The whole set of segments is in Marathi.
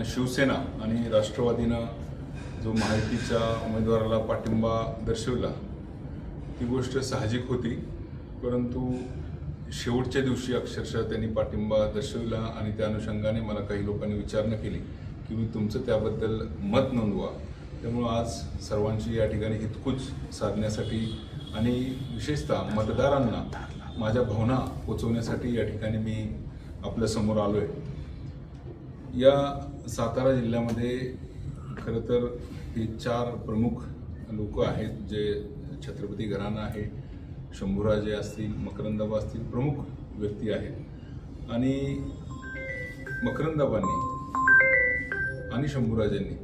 शिवसेना आणि राष्ट्रवादीनं जो महायुतीच्या उमेदवाराला पाठिंबा दर्शवला ती गोष्ट साहजिक होती, परंतु शेवटच्या दिवशी अक्षरशः त्यांनी पाठिंबा दर्शवला आणि त्या अनुषंगाने मला काही लोकांनी विचारणा केली की मी तुमचं त्याबद्दल मत नोंदवा. त्यामुळं आज सर्वांची या ठिकाणी हितकुच साधण्यासाठी आणि विशेषतः मतदारांना माझ्या भावना पोचवण्यासाठी या ठिकाणी मी आपल्यासमोर आलो आहे. या सातारा जिल्ह्यामध्ये खरं तर हे 4 प्रमुख लोक आहेत जे छत्रपती घराणं आहे, शंभूराजे असतील, मकरंदाबा असतील, प्रमुख व्यक्ती आहेत. आणि मकरंदाबांनी आणि शंभूराजेंनी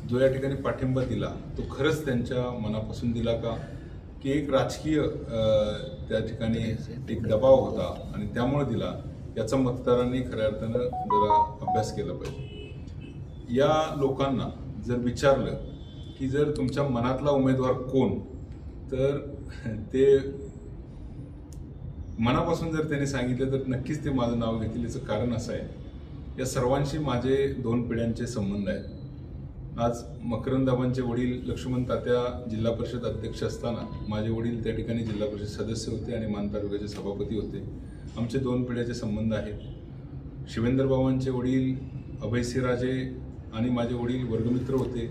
जो या ठिकाणी पाठिंबा दिला तो खरंच त्यांच्या मनापासून दिला का की एक राजकीय त्या ठिकाणी एक दबाव होता आणि त्यामुळे दिला, याचा मतदारांनी खऱ्या अर्थानं जरा अभ्यास केला पाहिजे. या लोकांना जर विचारलं की जर तुमच्या मनातला उमेदवार कोण, तर ते मनापासून जर त्यांनी सांगितलं तर नक्कीच ते माझं नाव घेतील. याचं कारण असं आहे, या सर्वांशी माझे 2 पिढ्यांचे संबंध आहेत. आज मकरंदाबांचे वडील लक्ष्मण तात्या जिल्हा परिषद अध्यक्ष असताना माझे वडील त्या ठिकाणी जिल्हा परिषद सदस्य होते आणि मान तालुक्याचे सभापती होते. आमचे 2 पिढ्याचे संबंध आहेत. शिवेंद्रबाबांचे वडील अभयसिंहराजे आणि माझे वडील वर्गमित्र होते.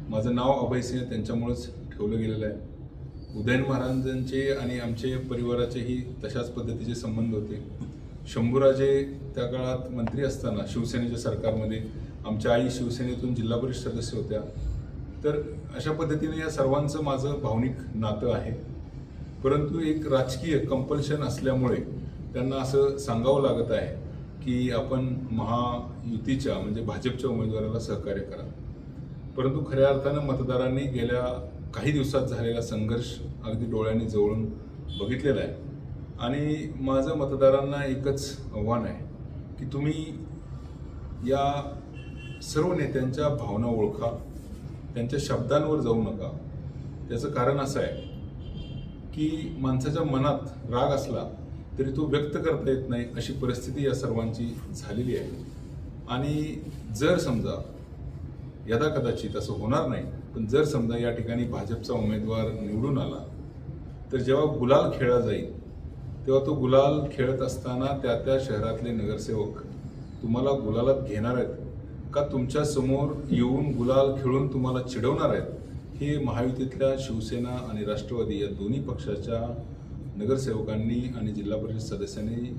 माझं नाव अभयसिंह त्यांच्यामुळेच ठेवलं गेलेलं आहे. उदयन महाराजांचे आणि आमचे परिवाराचेही तशाच पद्धतीचे संबंध होते. शंभूराजे त्या काळात मंत्री असताना शिवसेनेच्या सरकारमध्ये आमच्या आई शिवसेनेतून जिल्हा परिषद सदस्य होत्या. तर अशा पद्धतीने या सर्वांचं माझं भावनिक नातं आहे. परंतु एक राजकीय कंपल्शन असल्यामुळे त्यांना असं सांगावं लागत आहे की आपण महायुतीच्या म्हणजे भाजपच्या उमेदवाराला सहकार्य करा. परंतु खऱ्या अर्थानं मतदारांनी गेल्या काही दिवसात झालेला संघर्ष अगदी डोळ्यांनी जवळून बघितलेला आहे. आणि माझं मतदारांना एकच आव्हान आहे की तुम्ही या सर्व नेत्यांच्या भावना ओळखा, त्यांच्या शब्दांवर जाऊ नका. त्याचं कारण असं आहे की माणसाच्या मनात राग असला तरी तो व्यक्त करता येत नाही, अशी परिस्थिती या सर्वांची झालेली आहे. आणि जर समजा यदा कदाचित असं होणार नाही, पण जर समजा या ठिकाणी भाजपचा उमेदवार निवडून आला तर जेव्हा गुलाल खेळला जाईल तेव्हा तो गुलाल खेळत असताना त्या शहरातले नगरसेवक तुम्हाला गुलालात घेणार आहेत का तुमच्या समोर येऊन गुलाल खेळून तुम्हाला चिडवणार आहेत, हे महायुतीतल्या शिवसेना आणि राष्ट्रवादी या दोन्ही पक्षाच्या नगरसेवकांनी आणि जिल्हा परिषद सदस्यांनी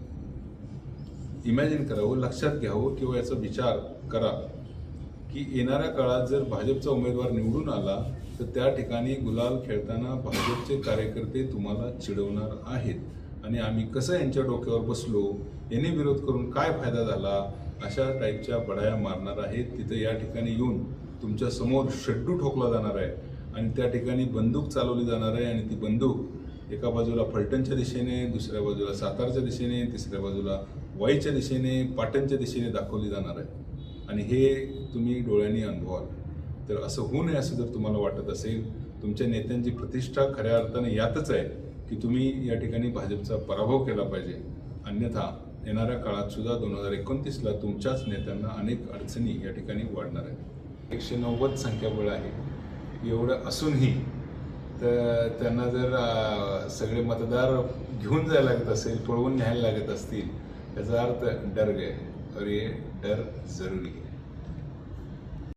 इमॅजिन करावं, लक्षात घ्यावं किंवा याचा विचार करा की येणाऱ्या काळात जर भाजपचा उमेदवार निवडून आला तर त्या ठिकाणी गुलाल खेळताना भाजपचे कार्यकर्ते तुम्हाला चिडवणार आहेत आणि आम्ही कसं यांच्या डोक्यावर बसलो, यांनी विरोध करून काय फायदा झाला, अशा टाईपच्या बढाया मारणार आहेत. तिथं या ठिकाणी येऊन तुमच्या समोर शड्डू ठोकला जाणार आहे आणि त्या ठिकाणी बंदूक चालवली जाणार आहे आणि ती बंदूक एका बाजूला फलटणच्या दिशेने, दुसऱ्या बाजूला सातारच्या दिशेने, तिसऱ्या बाजूला वाईच्या दिशेने, पाटणच्या दिशेने दाखवली जाणार आहे. आणि हे तुम्ही डोळ्यांनी अनुभवाल. तर असं होऊ नये असं जर तुम्हाला वाटत असेल, तुमच्या नेत्यांची प्रतिष्ठा खऱ्या अर्थाने यातच आहे की तुम्ही या ठिकाणी भाजपचा पराभव केला पाहिजे. अन्यथा येणाऱ्या काळात सुद्धा 2029ला तुमच्याच नेत्यांना अनेक अडचणी या ठिकाणी वाढणार आहेत. 190 संख्याबळ आहे. एवढं असूनही तर त्यांना जर सगळे मतदार घेऊन जायला लागत असेल, पळवून न्यायला लागत असतील, याचा अर्थ डर गए और ये डर जरूरी है.